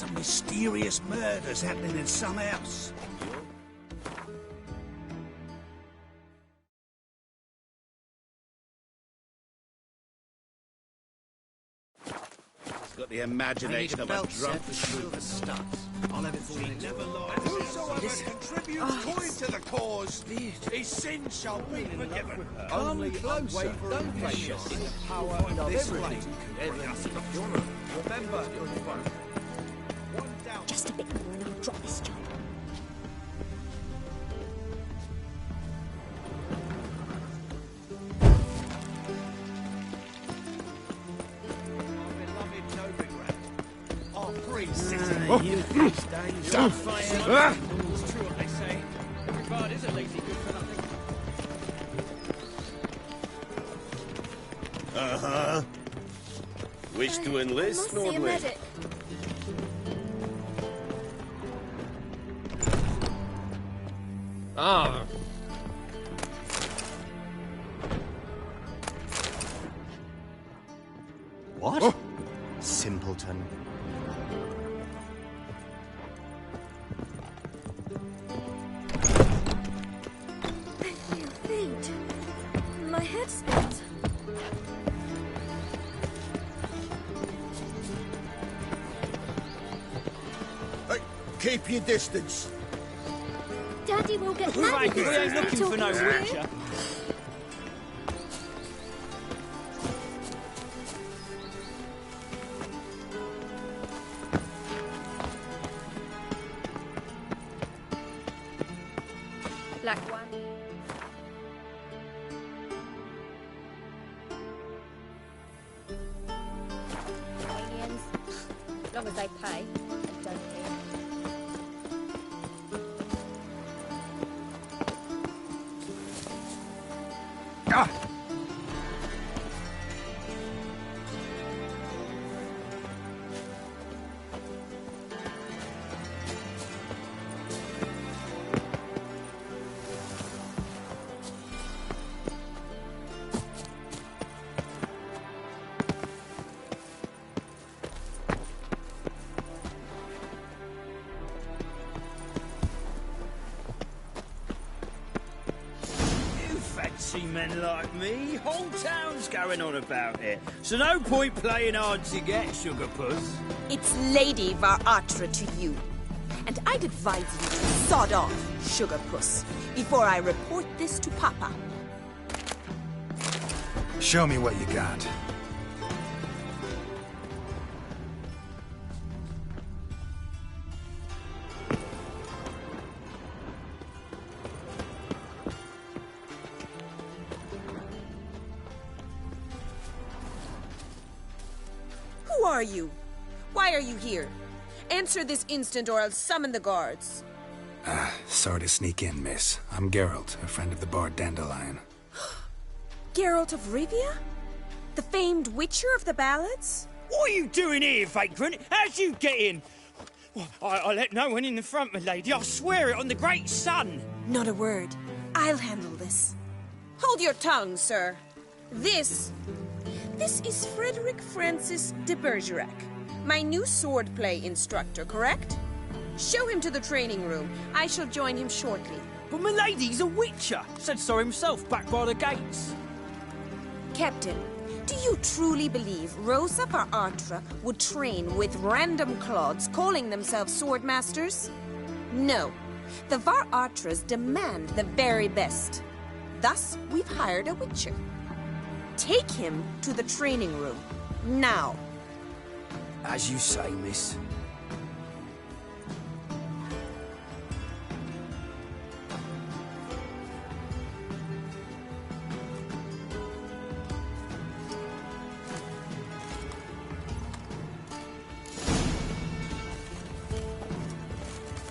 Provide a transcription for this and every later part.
some mysterious murders happening in some house. He's got the imagination of a drunk silver studs. I'll have it for you. never lies. Whosoever contributes coin to the cause, his sins shall be forgiven. Only closer. Don't play us in the power of this flame. Remember, Just a bit more and I'll drop this job. It's true what they say. Every bard is a lazy good for nothing. Uh-huh. Wish to enlist, Nordling? Ah. What? Oh. Simpleton. I feel faint. My head spins. Hey, keep your distance. Daddy won't get mad Right, at we us ain't looking for no talking to you. witcher. Black one. Aliens. As long as they pay, I don't care. See men like me, whole town's going on about it. So no point playing hard to get, sugar puss. It's Lady Varatra to you. And I'd advise you to sod off, sugar puss, before I report this to Papa. Show me what you got. Who are you? Why are you here? Answer this instant or I'll summon the guards. Sorry to sneak in, miss. I'm Geralt, a friend of the bard Dandelion. Geralt of Rivia? The famed witcher of the ballads? What are you doing here, vagrant? How'd you get in? Well, I let no one in the front, my lady. I swear it on the great sun. Not a word. I'll handle this. Hold your tongue, sir. This is Frederick Francis de Bergerac, my new swordplay instructor, correct? Show him to the training room. I shall join him shortly. But my lady's a witcher. Said so himself back by the gates. Captain, do you truly believe Rosa Varatra would train with random clods calling themselves swordmasters? No. The Varatras demand the very best. Thus, we've hired a witcher. Take him to the training room. Now. As you say, miss.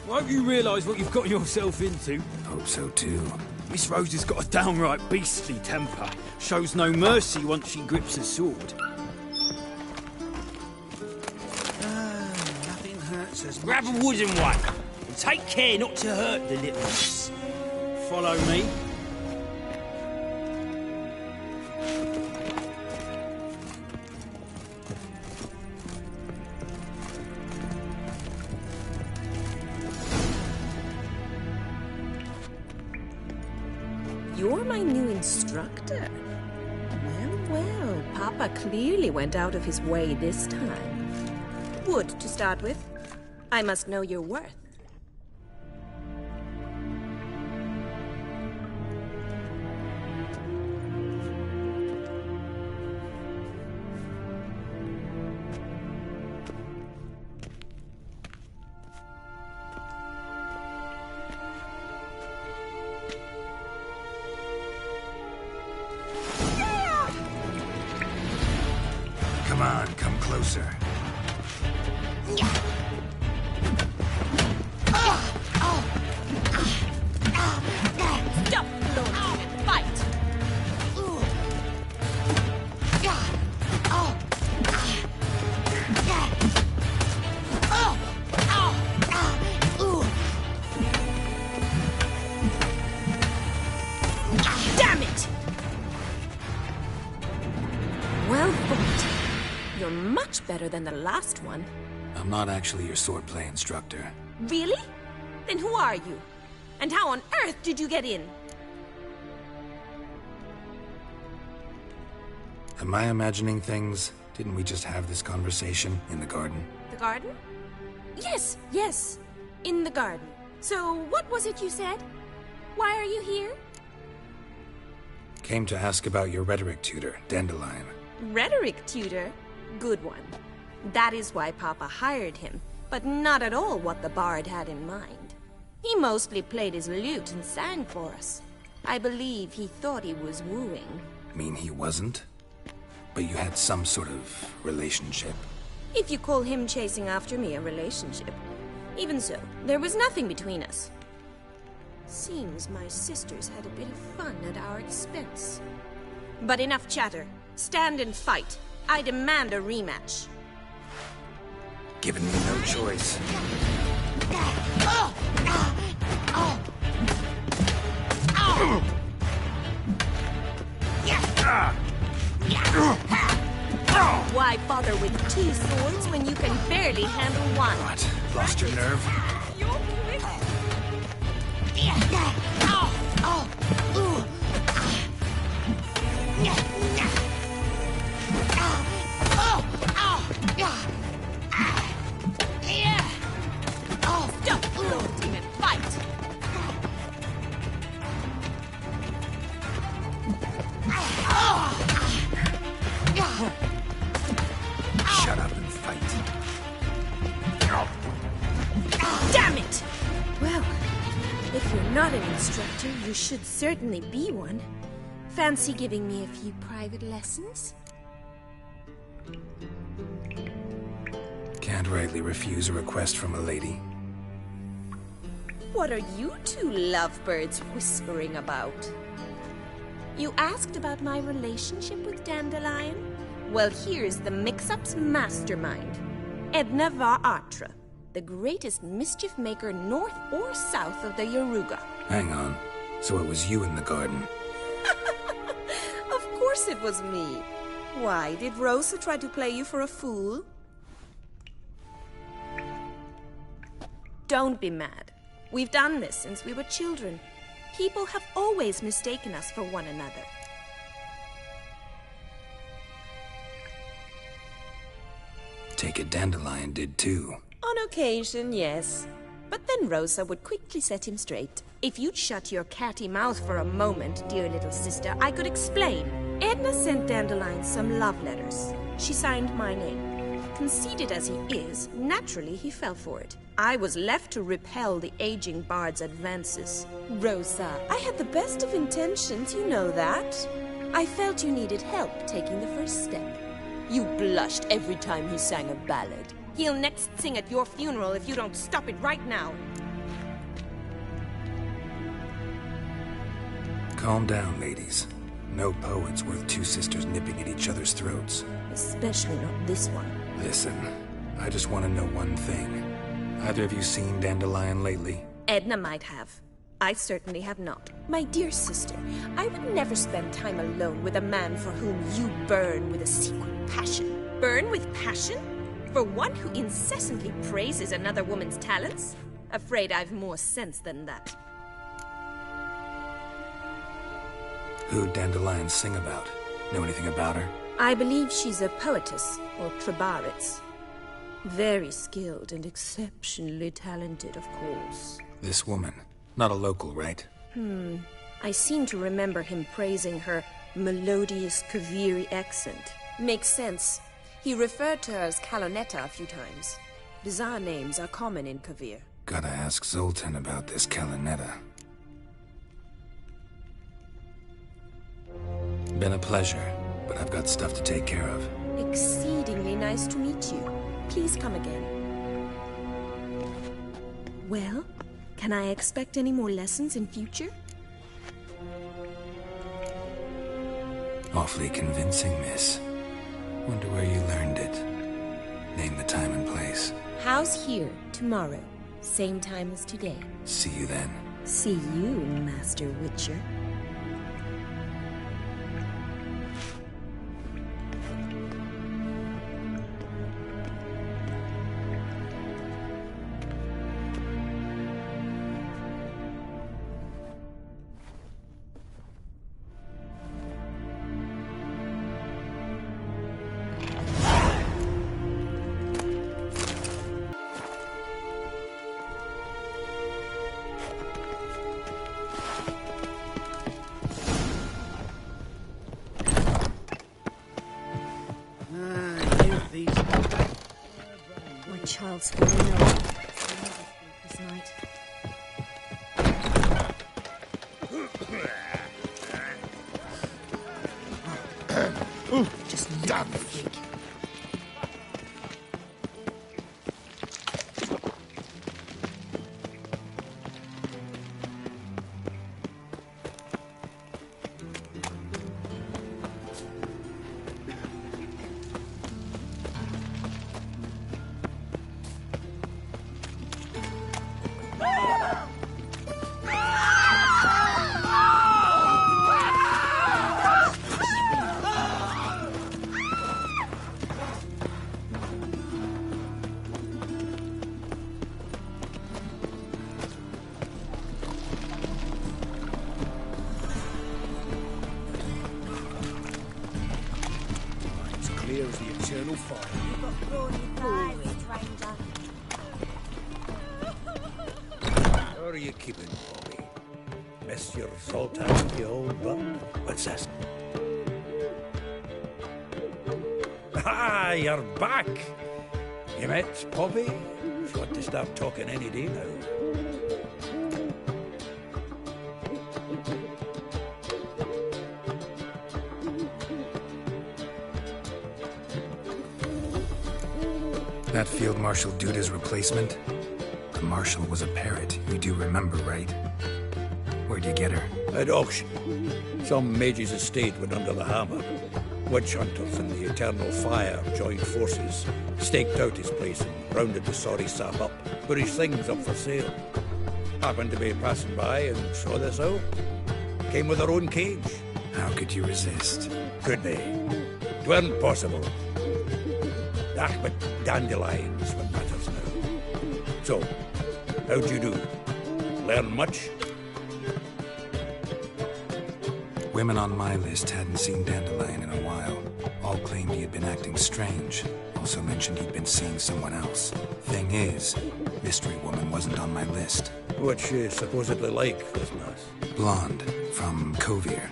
Won't you realise what you've got yourself into? Hope so too. Miss Rose has got a downright beastly temper. Shows no mercy once she grips a sword. Nothing hurts as Grab a wooden one and take care not to hurt the little miss. Follow me. my new instructor? Well, Papa clearly went out of his way this time. Wood, to start with. I must know your worth. Come on, come closer. Stop, Lord, fight! Damn it! Well fought. You're much better than the last one. I'm not actually your swordplay instructor. Really? Then who are you? And how on earth did you get in? Am I imagining things? Didn't we just have this conversation in the garden? The garden? Yes. In the garden. So, what was it you said? Why are you here? Came to ask about your rhetoric tutor, Dandelion. Rhetoric tutor? Good one. That is why Papa hired him, but not at all what the bard had in mind. He mostly played his lute and sang for us. I believe he thought he was wooing. Mean he wasn't? But you had some sort of relationship. If you call him chasing after me a relationship. Even so, there was nothing between us. Seems my sisters had a bit of fun at our expense. But enough chatter. Stand and fight. I demand a rematch. Given me no choice. Why bother with 2 swords when you can barely handle one? What? Lost your nerve? Stop, Lord, and fight! Shut up and fight. Damn it! Well, if you're not an instructor, you should certainly be one. Fancy giving me a few private lessons? Can't rightly refuse a request from a lady. What are you two lovebirds whispering about? You asked about my relationship with Dandelion? Well, here's the mix-up's mastermind. Edna var Atra, the greatest mischief maker north or south of the Yaruga. Hang on. So it was you in the garden. Of course it was me. Why, did Rosa try to play you for a fool? Don't be mad. We've done this since we were children. People have always mistaken us for one another. Take it Dandelion did too. On occasion, yes. But then Rosa would quickly set him straight. If you'd shut your catty mouth for a moment, dear little sister, I could explain. Edna sent Dandelion some love letters. She signed my name. Conceited as he is, naturally he fell for it. I was left to repel the aging bard's advances. Rosa, I had the best of intentions, you know that. I felt you needed help taking the first step. You blushed every time he sang a ballad. He'll next sing at your funeral if you don't stop it right now. Calm down, ladies. No poet's worth 2 sisters nipping at each other's throats. Especially not this one. Listen, I just want to know one thing. Either of you seen Dandelion lately? Edna might have. I certainly have not. My dear sister, I would never spend time alone with a man for whom you burn with a secret passion. Burn with passion? For one who incessantly praises another woman's talents? Afraid I've more sense than that. Who'd dandelions sing about? Know anything about her? I believe she's a poetess, or trabaritz. Very skilled and exceptionally talented, of course. This woman. Not a local, right? I seem to remember him praising her melodious Kaviri accent. Makes sense. He referred to her as Kalonetta a few times. Bizarre names are common in Kavir. Gotta ask Zoltan about this Kalonetta. Been a pleasure, but I've got stuff to take care of. Exceedingly nice to meet you. Please come again. Well, can I expect any more lessons in future? Awfully convincing, miss. Wonder where you learned it. Name the time and place. House here, tomorrow. Same time as today. See you then. See you, Master Witcher. My child's falling ill. This night. Just damn the freak. Clear as the eternal fire. How are you keeping, Bobby? Miss your Zoltan, you old bun? What's this? Ah, you're back! You met Bobby? Got to start talking any day now. That Field Marshal Duda's replacement? The Marshal was a parrot, you do remember, right? Where'd you get her? At auction. Some mage's estate went under the hammer. Witch hunters and the Eternal Fire joined forces, staked out his place and rounded the sorry sap up, put his things up for sale. Happened to be passing by and saw this out. Came with her own cage. How could you resist? Could they? 'Tweren't possible. Ah, but dandelions what matters now. So, how'd you do? Learn much? Women on my list hadn't seen Dandelion in a while. All claimed he had been acting strange. Also mentioned he'd been seeing someone else. Thing is, Mystery Woman wasn't on my list. What's she supposedly like, this lass? Blonde, from Kovir.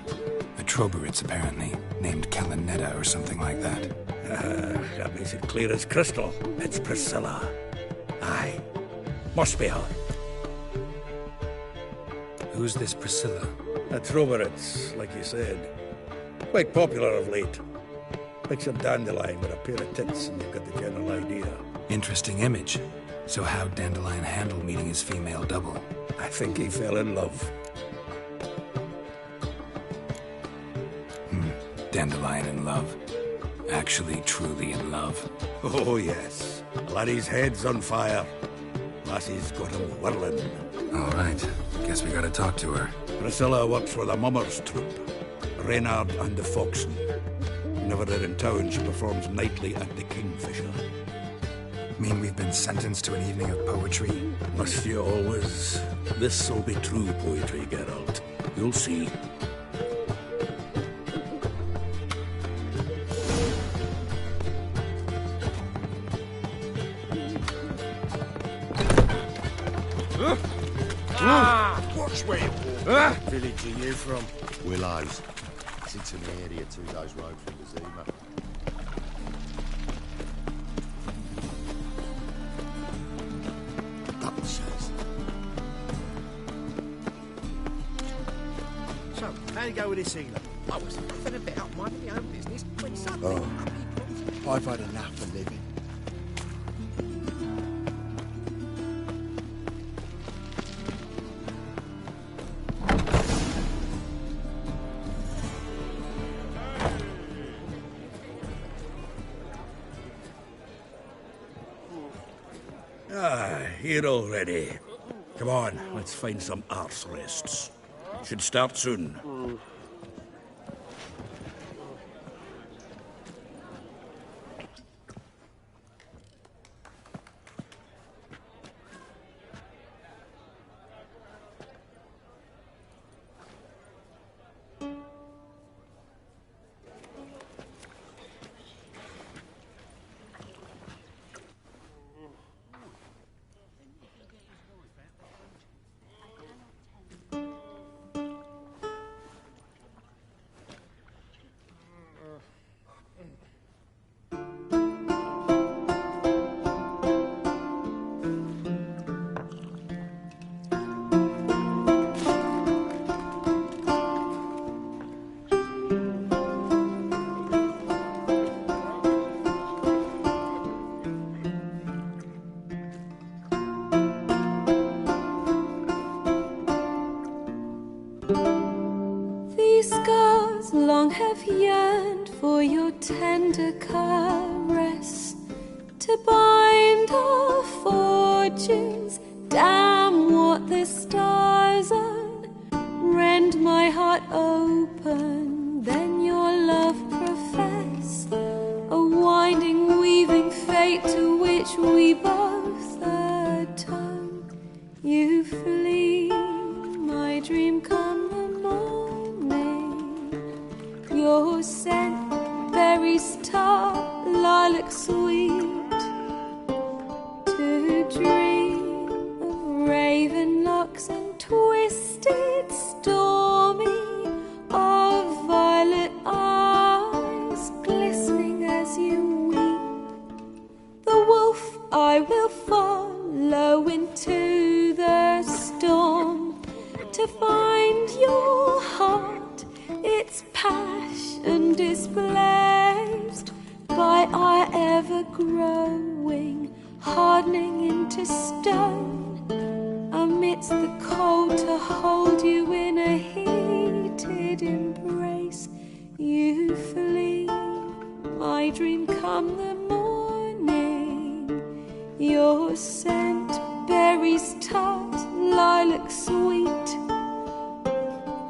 A Troberitz, apparently, named Kalonetta or something like that. That makes it clear as crystal. It's Priscilla. Aye. Must be her. Who's this Priscilla? A Troberitz, like you said. Quite popular of late. Picture Dandelion with a pair of tits and you've got the general idea. Interesting image. So how'd Dandelion handle meeting his female double? I think he fell in love. Dandelion in love. Actually, truly in love. Oh, yes. Laddie's head's on fire. Lassie's got him whirling. All right. Guess we gotta talk to her. Priscilla works for the Mummers troupe. Reynard and the Foxen. Whenever they're in town, she performs nightly at the Kingfisher. Mean we've been sentenced to an evening of poetry? Must you always? This'll be true poetry, Geralt. You'll see. Watch where you walk. Ah! Village are you from? Willows. Sits in the area 2 days' road from the Zima. So, how you go with this healer? I was nothing about minding my own business when suddenly... I've had enough of living. Here already. Come on, let's find some arse rests. Should start soon. These scars long have yearned for your tender caress, to bind our fortunes. Damn what the stars are. Rend my heart open, then your love profess, a winding, weaving fate to which we both atone. You flee, my dream come the morning. Your scent, berries tart, lilac sweet, to dream of raven locks and twisted, stormy, of violet eyes glistening as you weep. The wolf I will follow into the storm, to find your heart, its passion displaced by our ever-growing, hardening into stone, amidst the cold, to hold you in a heated embrace. You flee, my dream come the morning. Your scent, berries tart, lilac sweet,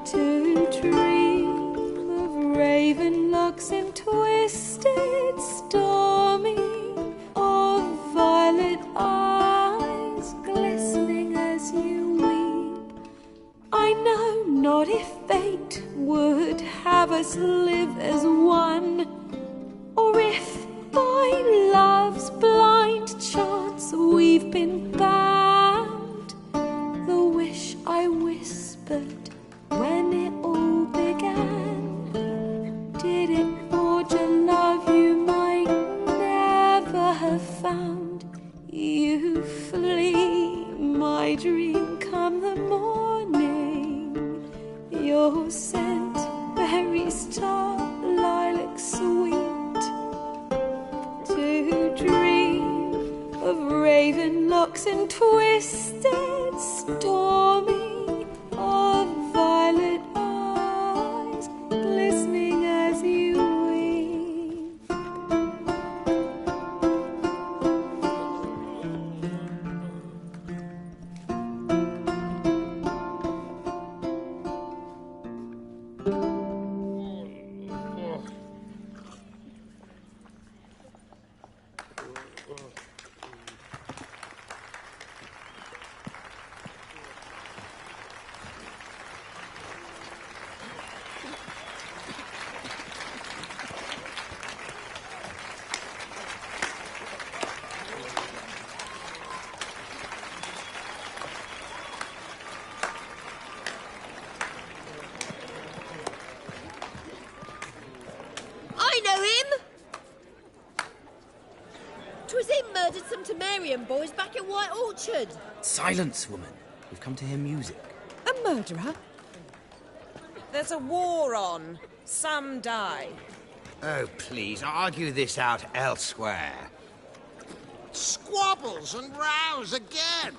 to dream of raven locks and twisted, stormy, of violet eyes glistening as you weep. I know not if fate would have us live as one, or if by love's blind chance we've been bound. The wish I whispered when it all began, did it forge a love you might never have found? You flee, my dream come the morning. Your scent, berries tart, lilac sweet, to dream of raven locks and twisted, stormy, of violet eyes glistening as you weep. Marion boys back at White Orchard. Silence, woman. We've come to hear music. A murderer? There's a war on. Some die. Oh, please, argue this out elsewhere. Squabbles and rows again.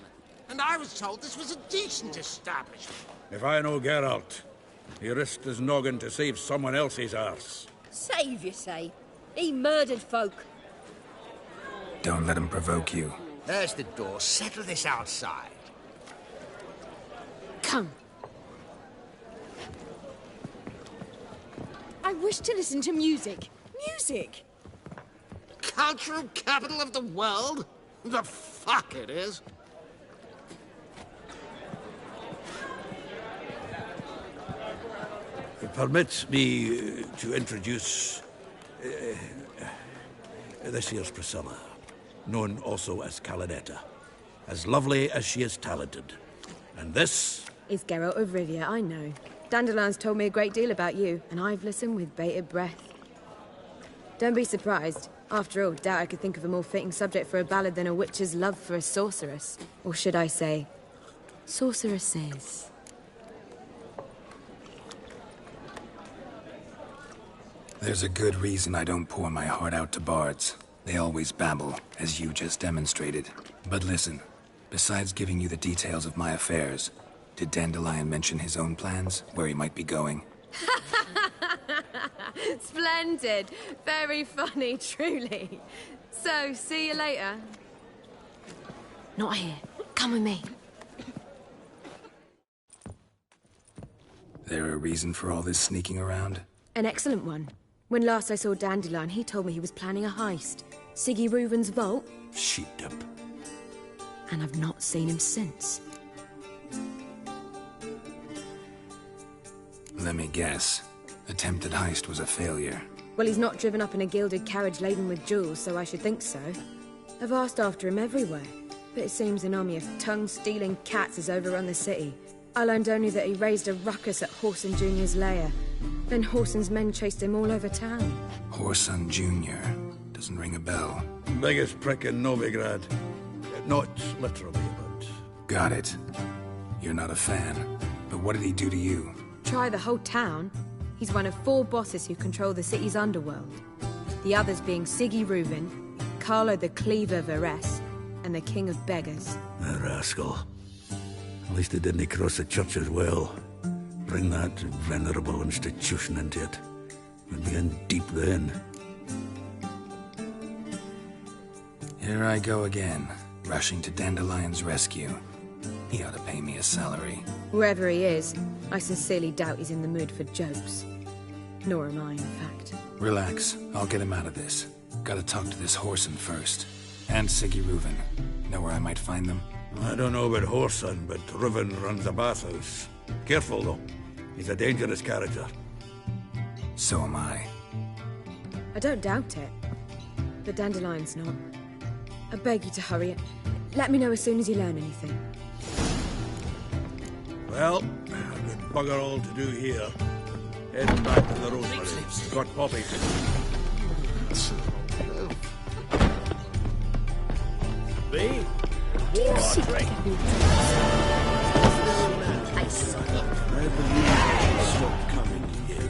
And I was told this was a decent establishment. If I know Geralt, he risked his noggin to save someone else's arse. Save, you say? He murdered folk. Don't let him provoke you. There's the door. Settle this outside. Come. I wish to listen to music. Music! Cultural capital of the world? The fuck it is. Permit me to introduce this here's Priscilla, known also as Calinetta, as lovely as she is talented. And this Is Geralt of Rivia, I know. Dandelion's told me a great deal about you, and I've listened with bated breath. Don't be surprised. After all, doubt I could think of a more fitting subject for a ballad than a witch's love for a sorceress. Or should I say, sorceresses. There's a good reason I don't pour my heart out to bards. They always babble, as you just demonstrated. But listen, besides giving you the details of my affairs, did Dandelion mention his own plans, where he might be going? Splendid. Very funny, truly. So, see you later. Not here. Come with me. There a reason for all this sneaking around? An excellent one. When last I saw Dandelion, he told me he was planning a heist. Siggy Reuven's vault. sheeped up. And I've not seen him since. Let me guess. Attempted heist was a failure. Well, he's not driven up in a gilded carriage laden with jewels, so I should think so. I've asked after him everywhere, but it seems an army of tongue-stealing cats has overrun the city. I learned only that he raised a ruckus at Whoreson Jr.'s lair. Then Whoreson's men chased him all over town. Whoreson Jr. Doesn't ring a bell. Biggest prick in Novigrad. Not literally, but... Got it. You're not a fan. But what did he do to you? Try the whole town. He's one of 4 bosses who control the city's underworld. The others being Siggy Reuven, Carlo the Cleaver Varese, and the King of Beggars. A rascal. At least he didn't cross the church as well. Bring that venerable institution into it. We'd be in deep then. Here I go again, rushing to Dandelion's rescue. He ought to pay me a salary. Wherever he is, I sincerely doubt he's in the mood for jokes. Nor am I, in fact. Relax, I'll get him out of this. Gotta talk to this Whoreson first. And Siggy Reuven. Know where I might find them? I don't know about Whoreson, but Reuven runs a bathhouse. Careful, though. He's a dangerous character. So am I. I don't doubt it. But Dandelion's not. I beg you to hurry it. Let me know as soon as you learn anything. Well, good bugger all to do here. Heading back to the Rosemary. Got Poppy. Me? War or drink? I believe there's smoke coming here.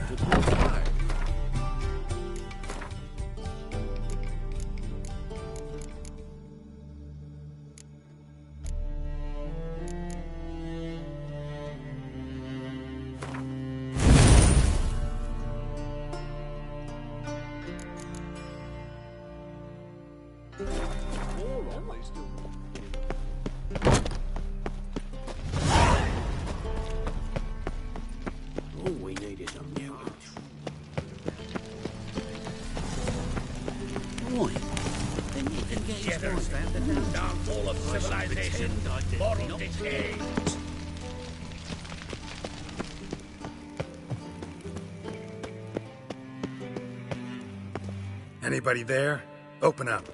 All we need is a mule. Boy, then you can get the downfall of civilization, moral decay. Anybody there? Open up.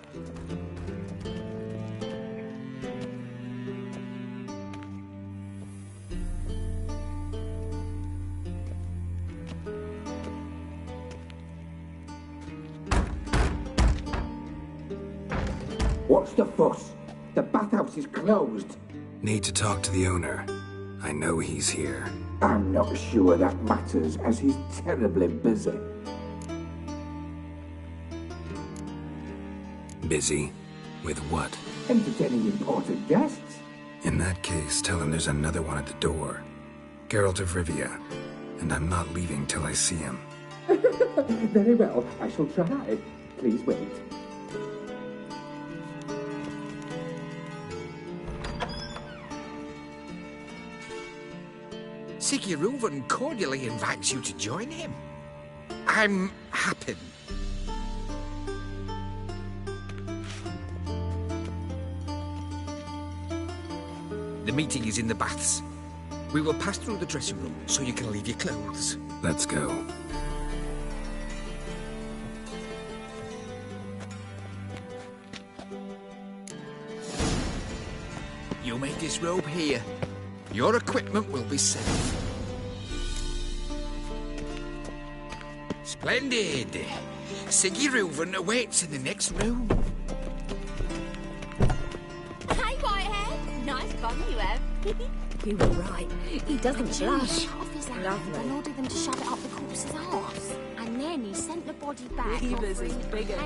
What's the fuss? The bathhouse is closed. Need to talk to the owner. I know he's here. I'm not sure that matters, as he's terribly busy. Busy? With what? Entertaining important guests. In that case, tell him there's another one at the door. Geralt of Rivia. And I'm not leaving till I see him. Very well, I shall try. Please wait. Sigurd cordially invites you to join him. I'm happy. The meeting is in the baths. We will pass through the dressing room so you can leave your clothes. Let's go. You may disrobe here. Your equipment will be safe. Splendid! Sigurd awaits in the next room. Hey, Whitehead! Nice bum you have. You were right. He doesn't blush. Cut off his hand and ordered them to shove it up the corpse's arse. And then he sent the body back. Reavers is bigger.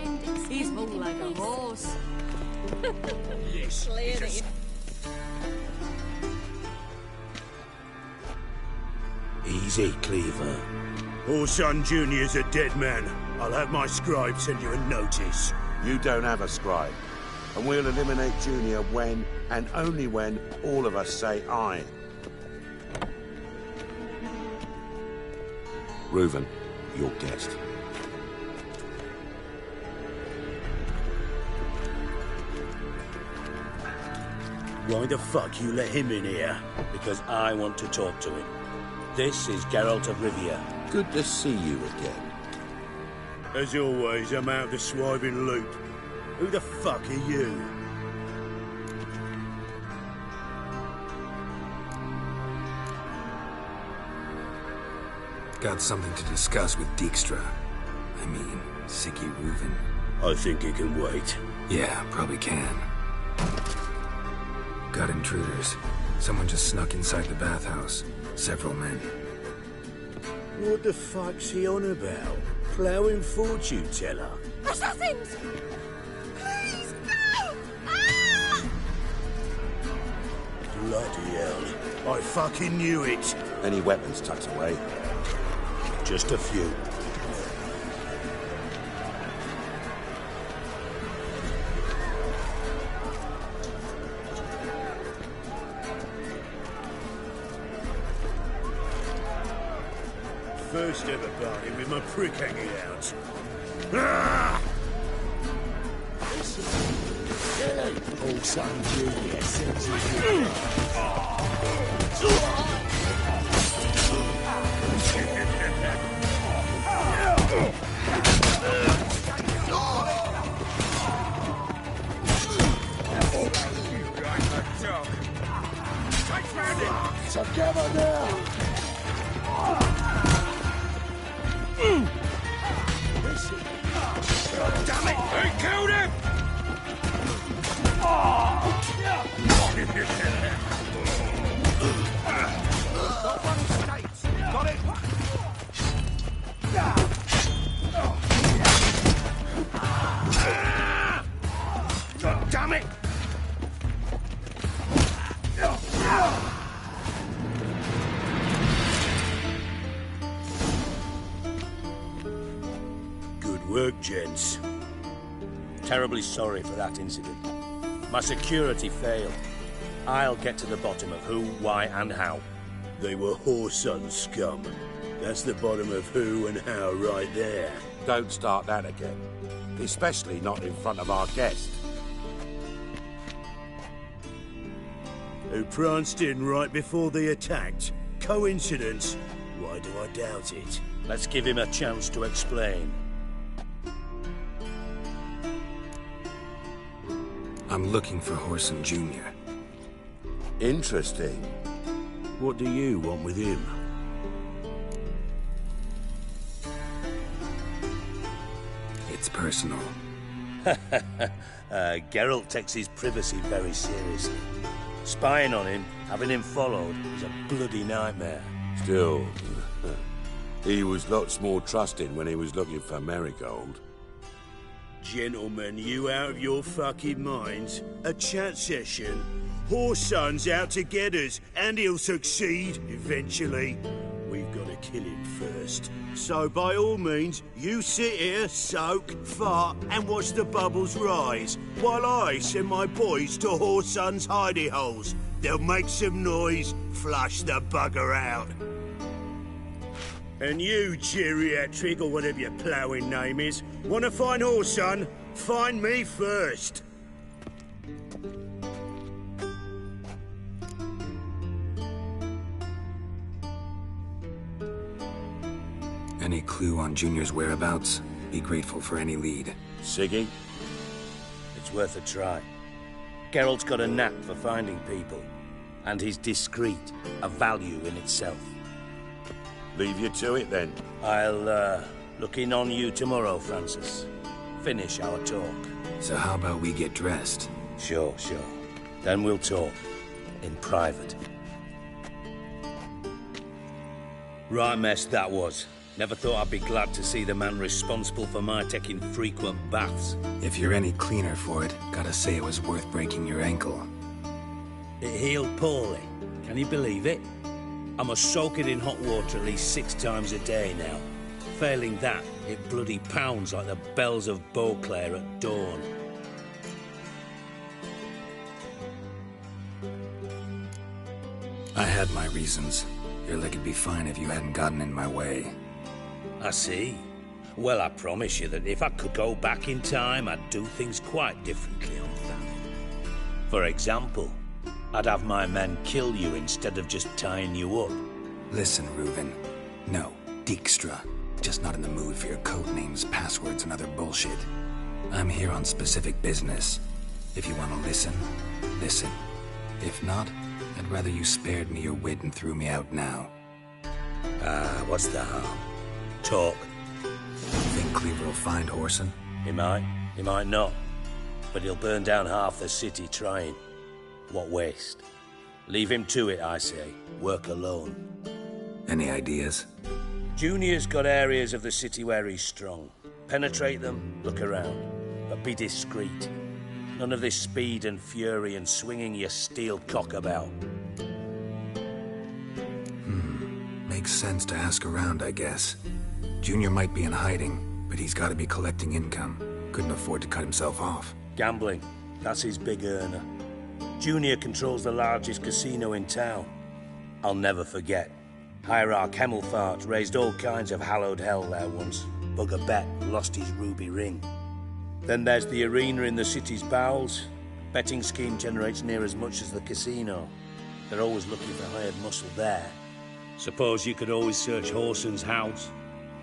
He's more like a horse. Yes. Clearly. Easy, Cleaver. Orson Jr.'s a dead man. I'll have my scribe send you a notice. You don't have a scribe. And we'll eliminate Junior when, and only when, all of us say aye. Reuven, your guest. Why the fuck you let him in here? Because I want to talk to him. This is Geralt of Rivia. Good to see you again. As always, I'm out of the swiving loop. Who the fuck are you? Got something to discuss with Dijkstra. I mean, Siggy Reuven. I think he can wait. Yeah, probably can. Got intruders. Someone just snuck inside the bathhouse. Several men. What the fuck's he on about? Ploughing fortune teller? Assassins! Please, no! Ah! Bloody hell. I fucking knew it. Any weapons tucked away? Just a few. First ever party with my prick hanging out. Ah! Old son Junior sends you. Together now! Damn it! He killed him! Got it! Damn it! Good work, gents. Terribly sorry for that incident. My security failed. I'll get to the bottom of who, why, and how. They were whoreson scum. That's the bottom of who and how right there. Don't start that again. Especially not in front of our guest. Who pranced in right before they attacked. Coincidence? Why do I doubt it? Let's give him a chance to explain. I'm looking for Whoreson Jr. Interesting. What do you want with him? It's personal. Geralt takes his privacy very seriously. Spying on him, having him followed, is a bloody nightmare. Still, he was lots more trusting when he was looking for Marigold. Gentlemen, you out of your fucking minds? A chat session? Whoreson's out to get us, and he'll succeed eventually. We've got to kill him first. So by all means, you sit here, soak, fart, and watch the bubbles rise, while I send my boys to Whoreson's hidey holes. They'll make some noise, flush the bugger out. And you, geriatric, or whatever your ploughing name is, want to find Whoreson? Find me first. Any clue on Junior's whereabouts? Be grateful for any lead. Siggy? It's worth a try. Geralt's got a knack for finding people, and he's discreet, a value in itself. Leave you to it, then. I'll, look in on you tomorrow, Francis. Finish our talk. So how about we get dressed? Sure. Then we'll talk. In private. Right mess that was. Never thought I'd be glad to see the man responsible for my taking frequent baths. If you're any cleaner for it, gotta say it was worth breaking your ankle. It healed poorly. Can you believe it? I must soak it in hot water at least 6 times a day now. Failing that, it bloody pounds like the bells of Beauclair at dawn. I had my reasons. Your leg would be fine if you hadn't gotten in my way. I see. Well, I promise you that if I could go back in time, I'd do things quite differently on that. For example, I'd have my men kill you instead of just tying you up. Listen, Reuven. No, Dijkstra. Just not in the mood for your code names, passwords, and other bullshit. I'm here on specific business. If you want to listen, listen. If not, I'd rather you spared me your wit and threw me out now. What's the harm? Talk. Think Cleaver will find Whoreson? He might not. But he'll burn down half the city trying. What waste? Leave him to it, I say. Work alone. Any ideas? Junior's got areas of the city where he's strong. Penetrate them, look around. But be discreet. None of this speed and fury and swinging your steel cock about. Makes sense to ask around, I guess. Junior might be in hiding, but he's got to be collecting income. Couldn't afford to cut himself off. Gambling. That's his big earner. Junior controls the largest casino in town. I'll never forget. Hierarch Hemmelfart raised all kinds of hallowed hell there once. Bugger bet lost his ruby ring. Then there's the arena in the city's bowels. Betting scheme generates near as much as the casino. They're always looking for hired muscle there. Suppose you could always search Whoreson's house.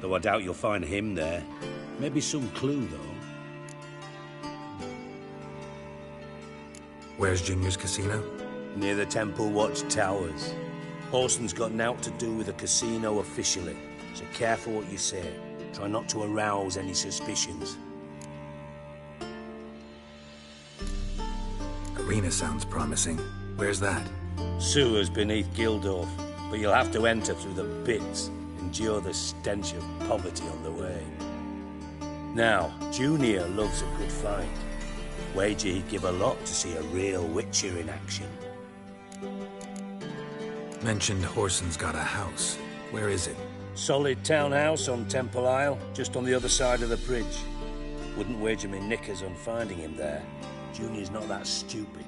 Though I doubt you'll find him there. Maybe some clue, though. Where's Junior's casino? Near the Temple Watch Towers. Whoreson's got naught to do with the casino officially, so careful what you say. Try not to arouse any suspicions. Arena sounds promising. Where's that? Sewers beneath Gildorf, but you'll have to enter through the bits. Endure the stench of poverty on the way. Now, Junior loves a good fight. Wager he'd give a lot to see a real Witcher in action. Mentioned Whoreson's got a house. Where is it? Solid townhouse on Temple Isle, just on the other side of the bridge. Wouldn't wager me knickers on finding him there. Junior's not that stupid.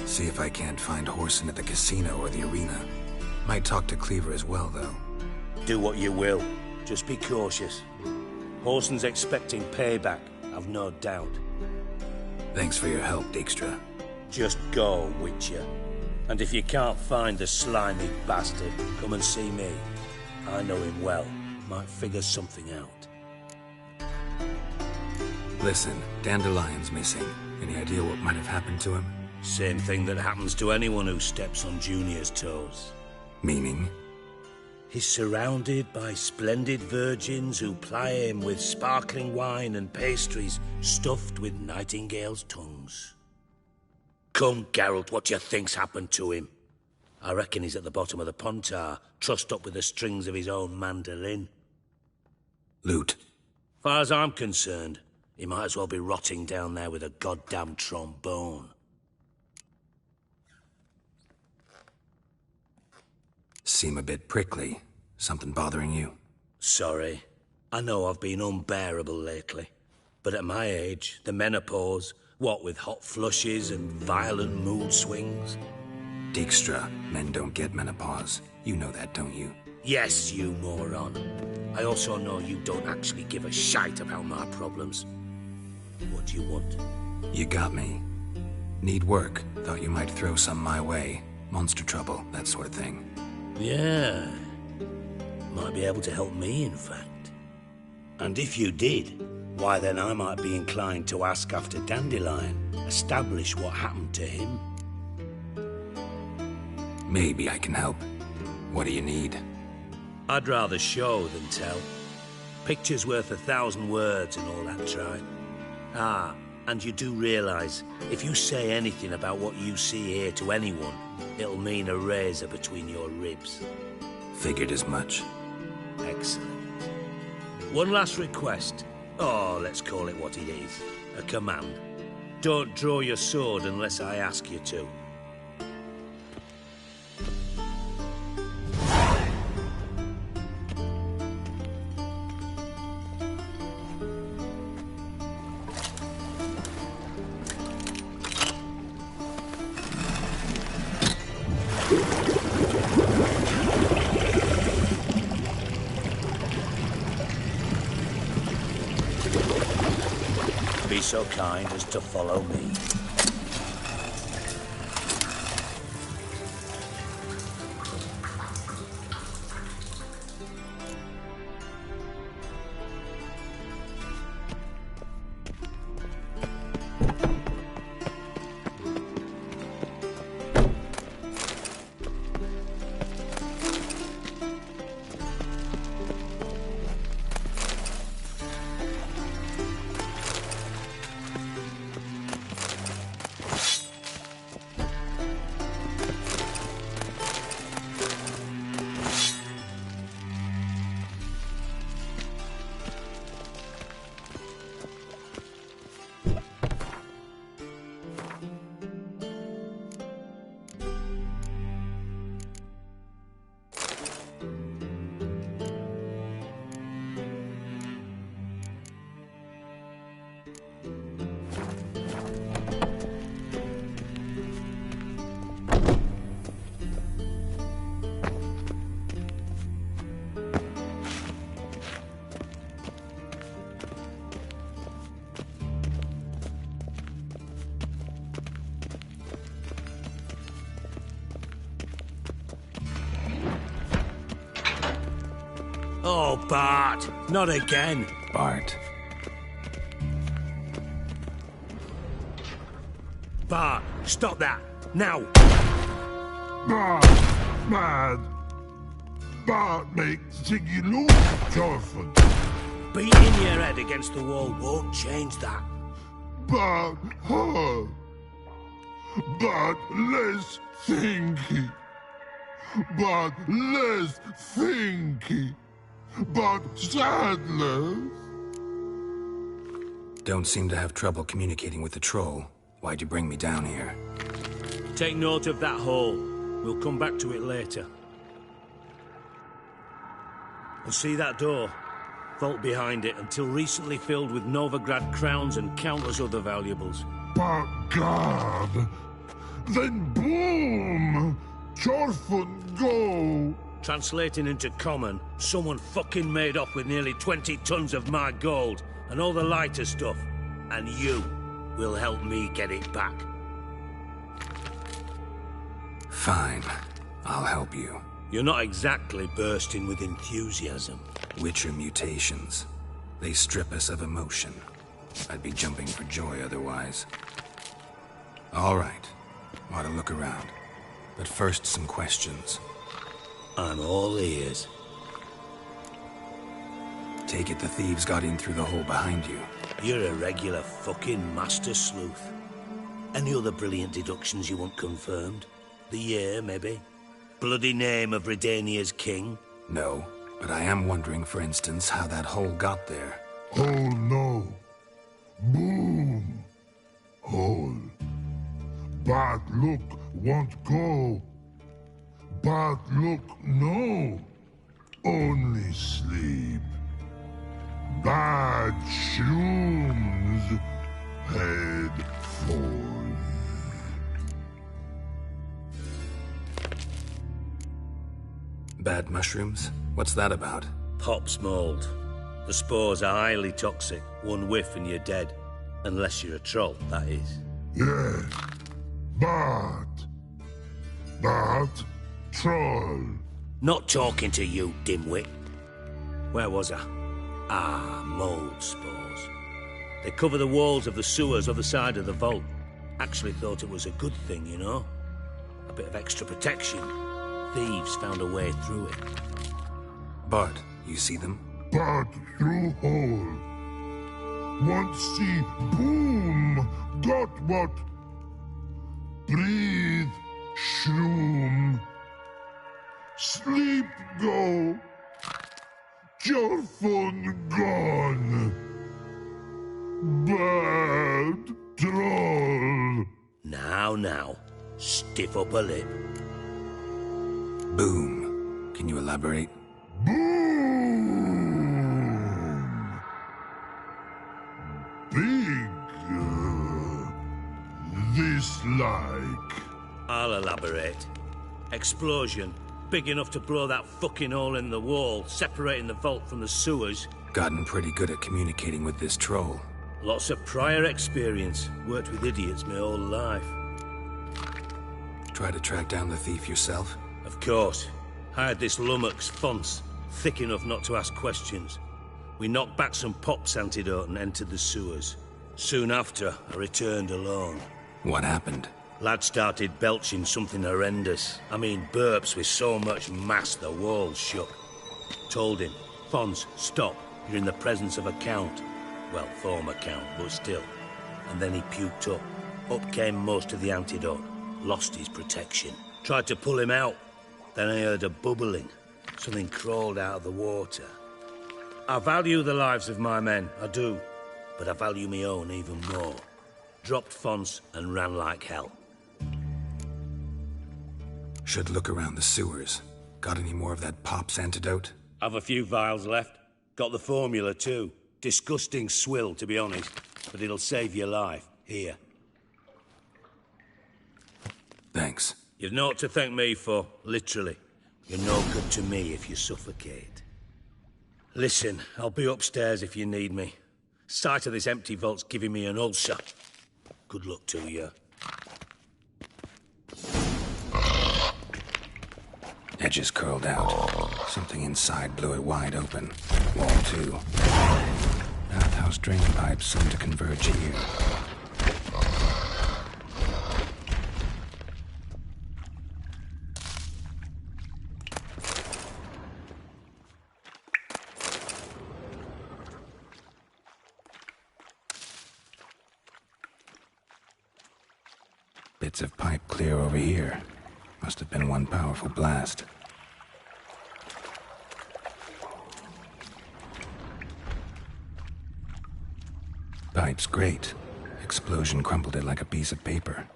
See if I can't find Whoreson at the casino or the arena. Might talk to Cleaver as well, though. Do what you will. Just be cautious. Whoreson's expecting payback, I've no doubt. Thanks for your help, Dijkstra. Just go, Witcher. And if you can't find the slimy bastard, come and see me. I know him well. Might figure something out. Listen, Dandelion's missing. Any idea what might have happened to him? Same thing that happens to anyone who steps on Junior's toes. Meaning? He's surrounded by splendid virgins who ply him with sparkling wine and pastries stuffed with nightingales' tongues. Come, Geralt, what do you think's happened to him? I reckon he's at the bottom of the Pontar, trussed up with the strings of his own mandolin. Loot. Far as I'm concerned, he might as well be rotting down there with a goddamn trombone. Seem a bit prickly. Something bothering you? Sorry. I know I've been unbearable lately. But at my age, the menopause, what with hot flushes and violent mood swings. Dijkstra, men don't get menopause. You know that, don't you? Yes, you moron. I also know you don't actually give a shite about my problems. What do you want? You got me. Need work. Thought you might throw some my way. Monster trouble, that sort of thing. Yeah. Might be able to help me, in fact. And if you did, why then I might be inclined to ask after Dandelion, establish what happened to him. Maybe I can help. What do you need? I'd rather show than tell. Picture's worth 1,000 words and all that tribe. Ah, and you do realize, if you say anything about what you see here to anyone, it'll mean a razor between your ribs. Figured as much. Excellent. One last request. Oh, let's call it what it is. A command. Don't draw your sword unless I ask you to. Be so kind as to follow me. Oh, Bart! Not again! Bart. Bart, stop that! Now! Bart, mad. Bart makes Ziggy lose, Thorfinn. Beating your head against the wall won't change that. Bart, hurt. Bart, less thinky. Bart, less thinky. But sadness. Don't seem to have trouble communicating with the troll. Why'd you bring me down here? Take note of that hole. We'll come back to it later. And see that door? Vault behind it, until recently filled with Novigrad crowns and countless other valuables. But God! Then boom! Thorfinn, go! Translating into common, someone fucking made off with nearly 20 tons of my gold, and all the lighter stuff. And you will help me get it back. Fine. I'll help you. You're not exactly bursting with enthusiasm. Witcher mutations. They strip us of emotion. I'd be jumping for joy otherwise. All right. Want to look around. But first, some questions. I'm all ears. Take it the thieves got in through the hole behind you. You're a regular fucking master sleuth. Any other brilliant deductions you want confirmed? The year, maybe? Bloody name of Redania's king? No, but I am wondering, for instance, how that hole got there. Hole no. Boom. Hole. Bad look won't go. Bad look no. Only sleep. Bad shrooms. Head falls. Bad mushrooms? What's that about? Pop's mold. The spores are highly toxic. One whiff and you're dead. Unless you're a troll, that is. Yeah. Bad. Bad troll. Not talking to you, dimwit. Where was I? Ah, mold spores. They cover the walls of the sewers other side of the vault. Actually thought it was a good thing, you know? A bit of extra protection. Thieves found a way through it. Bart, you see them? Bad through hole. Want see boom. Got what? Breathe. Shroom. Sleep go. Your phone gone. Bad troll. Now. Stiff upper lip. Boom. Can you elaborate? Boom. Big. This like. I'll elaborate. Explosion. Big enough to blow that fucking hole in the wall, separating the vault from the sewers. Gotten pretty good at communicating with this troll. Lots of prior experience. Worked with idiots my whole life. Try to track down the thief yourself? Of course. Hired this lummox, Fons, thick enough not to ask questions. We knocked back some Pop's antidote and entered the sewers. Soon after, I returned alone. What happened? Lad started belching something horrendous. I mean, burps with so much mass the walls shook. Told him, Fons, stop. You're in the presence of a count. Well, former count, but still. And then he puked up. Up came most of the antidote. Lost his protection. Tried to pull him out. Then I heard a bubbling. Something crawled out of the water. I value the lives of my men, I do. But I value my own even more. Dropped Fons and ran like hell. Should look around the sewers. Got any more of that Pop's antidote? I've a few vials left. Got the formula too. Disgusting swill, to be honest. But it'll save your life. Here. Thanks. You've naught to thank me for, literally. You're no good to me if you suffocate. Listen, I'll be upstairs if you need me. Sight of this empty vault's giving me an ulcer. Good luck to you. Edges curled out. Something inside blew it wide open. Wall too. Bathhouse drain pipes seem to converge here. Bits of pipe clear over here. Must have been one powerful blast. Pipe's great. Explosion crumpled it like a piece of paper.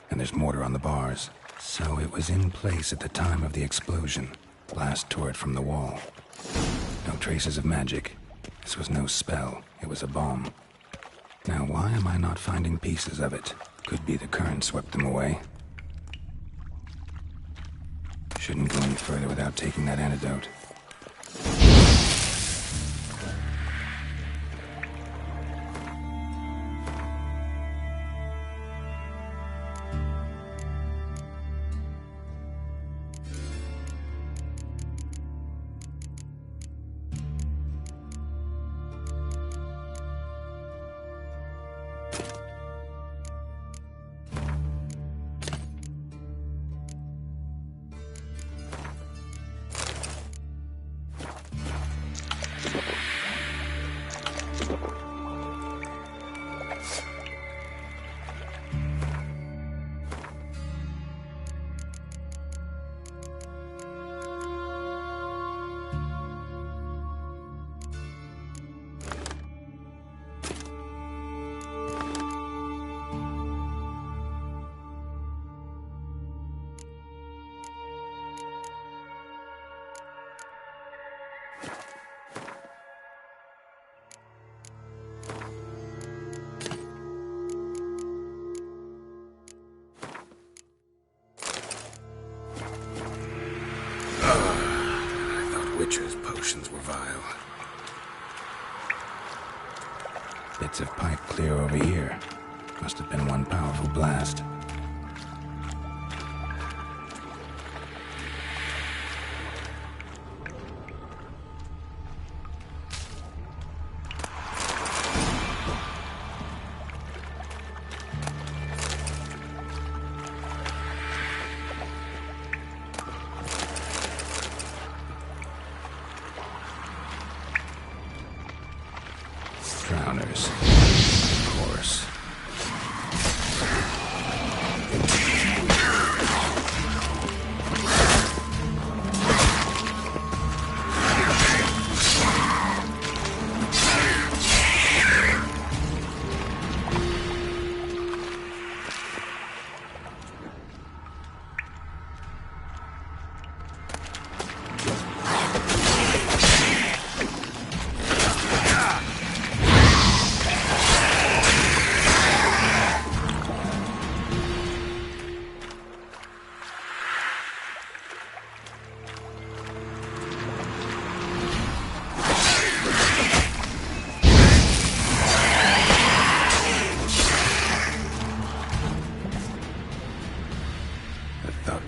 And there's mortar on the bars. So it was in place at the time of the explosion. Blast tore it from the wall. No traces of magic. This was no spell. It was a bomb. Now why am I not finding pieces of it? Could be the current swept them away. Shouldn't go any further without taking that antidote. emotions were vile. Bits of pipe clear over here. Must have been one powerful blast. Drowners. Of course.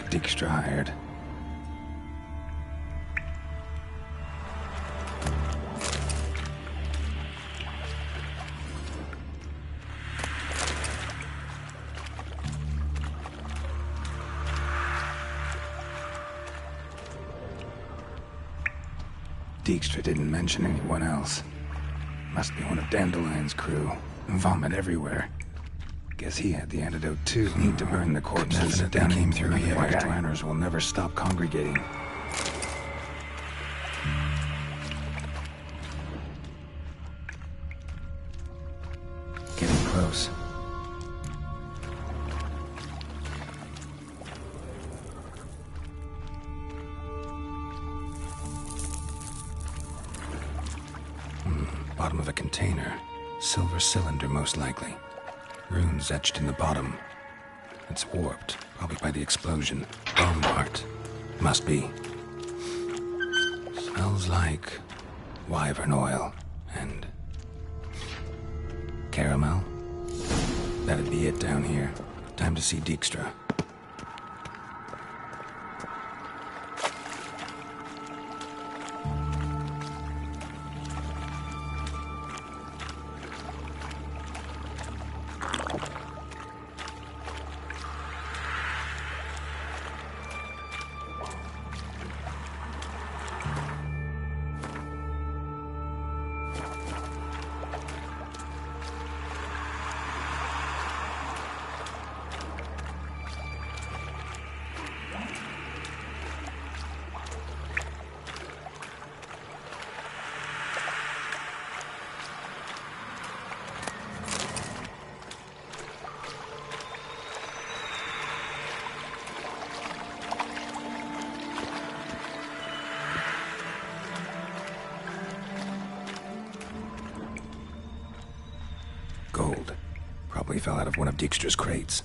Dijkstra hired. Dijkstra didn't mention anyone else. Must be one of Dandelion's crew. Vomit everywhere. Guess he had the antidote too. Need to burn the corpses. Down came through here. White runners will never stop congregating. Getting close. Bottom of a container. Silver cylinder, most likely. Runes etched in the bottom. It's warped, probably by the explosion. Bone part. Must be. Smells like wyvern oil and caramel. That'd be it down here. Time to see Dijkstra. Gold. Probably fell out of one of Dijkstra's crates.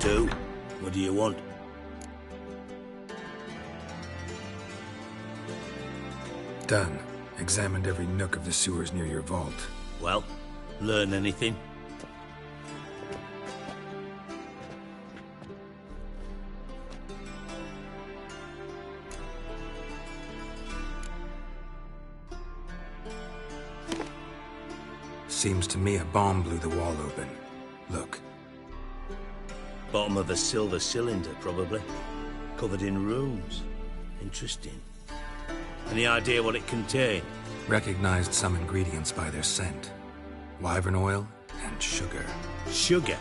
do. What do you want? Done. Examined every nook of the sewers near your vault. Well, learn anything? Seems to me a bomb blew the wall open. Look. Bottom of a silver cylinder, probably. Covered in runes. Interesting. Any idea what it contained? Recognized some ingredients by their scent. Wyvern oil and sugar. Sugar?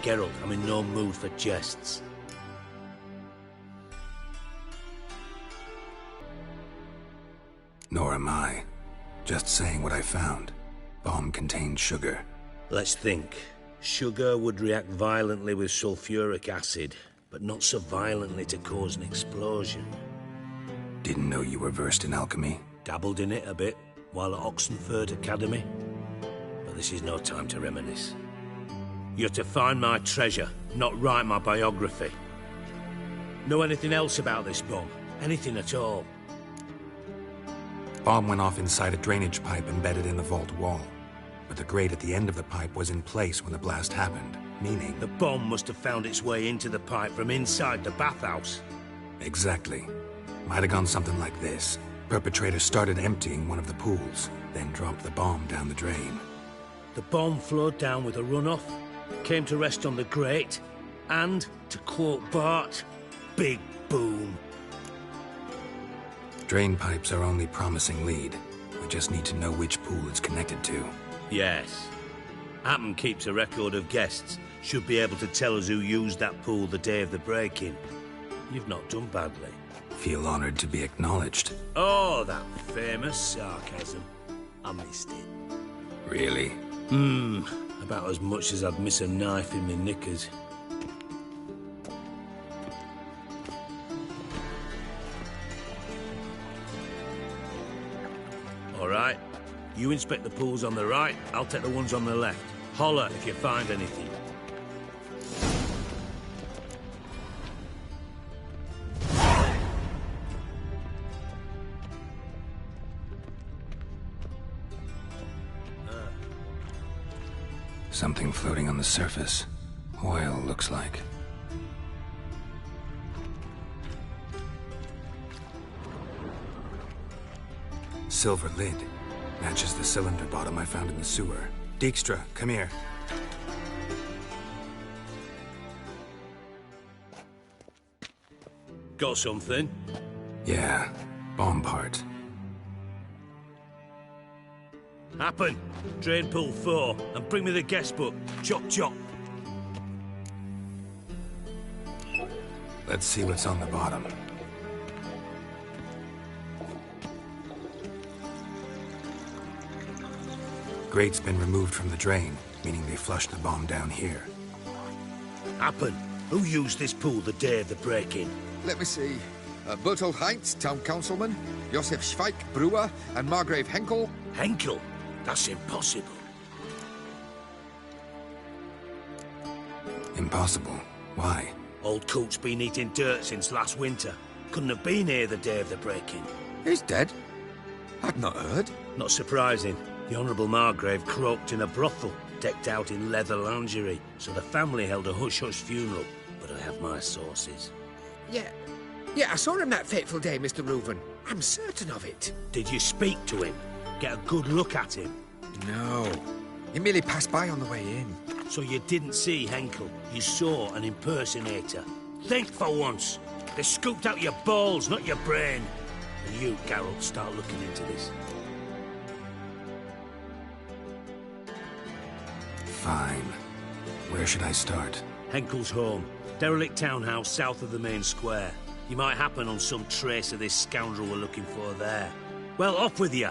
Geralt, I'm in no mood for jests. Nor am I. Just saying what I found. Bomb contained sugar. Let's think. Sugar would react violently with sulfuric acid, but not so violently to cause an explosion. Didn't know you were versed in alchemy. Dabbled in it a bit, while at Oxenford Academy. But this is no time to reminisce. You're to find my treasure, not write my biography. Know anything else about this bomb? Anything at all? Bomb went off inside a drainage pipe embedded in the vault wall. But the grate at the end of the pipe was in place when the blast happened, meaning... The bomb must have found its way into the pipe from inside the bathhouse. Exactly. Might have gone something like this. Perpetrator started emptying one of the pools, then dropped the bomb down the drain. The bomb flowed down with a runoff, came to rest on the grate, and, to quote Bart, big boom. Drain pipes are only promising lead. We just need to know which pool it's connected to. Yes. Happen keeps a record of guests. Should be able to tell us who used that pool the day of the break-in. You've not done badly. Feel honored to be acknowledged. Oh, that famous sarcasm. I missed it. Really? About as much as I'd miss a knife in my knickers. All right. You inspect the pools on the right, I'll take the ones on the left. Holler if you find anything. Something floating on the surface. Oil, looks like. Silver lid. Matches the cylinder bottom I found in the sewer. Dijkstra, come here. Got something? Yeah, bomb part. Happen. Drain pool 4, and bring me the guest book. Chop chop. Let's see what's on the bottom. Grate's been removed from the drain, meaning they flushed the bomb down here. Happen. Who used this pool the day of the break-in? Let me see. Bertold Heinz, town councilman, Josef Schweik, brewer, and Margrave Henkel. Henkel? That's impossible. Impossible? Why? Old Coot's been eating dirt since last winter. Couldn't have been here the day of the break-in. He's dead? I'd not heard. Not surprising. The Honourable Margrave croaked in a brothel, decked out in leather lingerie, so the family held a hush-hush funeral. But I have my sources. Yeah, I saw him that fateful day, Mr. Reuven. I'm certain of it. Did you speak to him? Get a good look at him? No. He merely passed by on the way in. So you didn't see Henkel? You saw an impersonator? Think for once. They scooped out your balls, not your brain. And you, Geralt, start looking into this. Fine. Where should I start? Henkel's home. Derelict townhouse south of the main square. You might happen on some trace of this scoundrel we're looking for there. Well, off with you.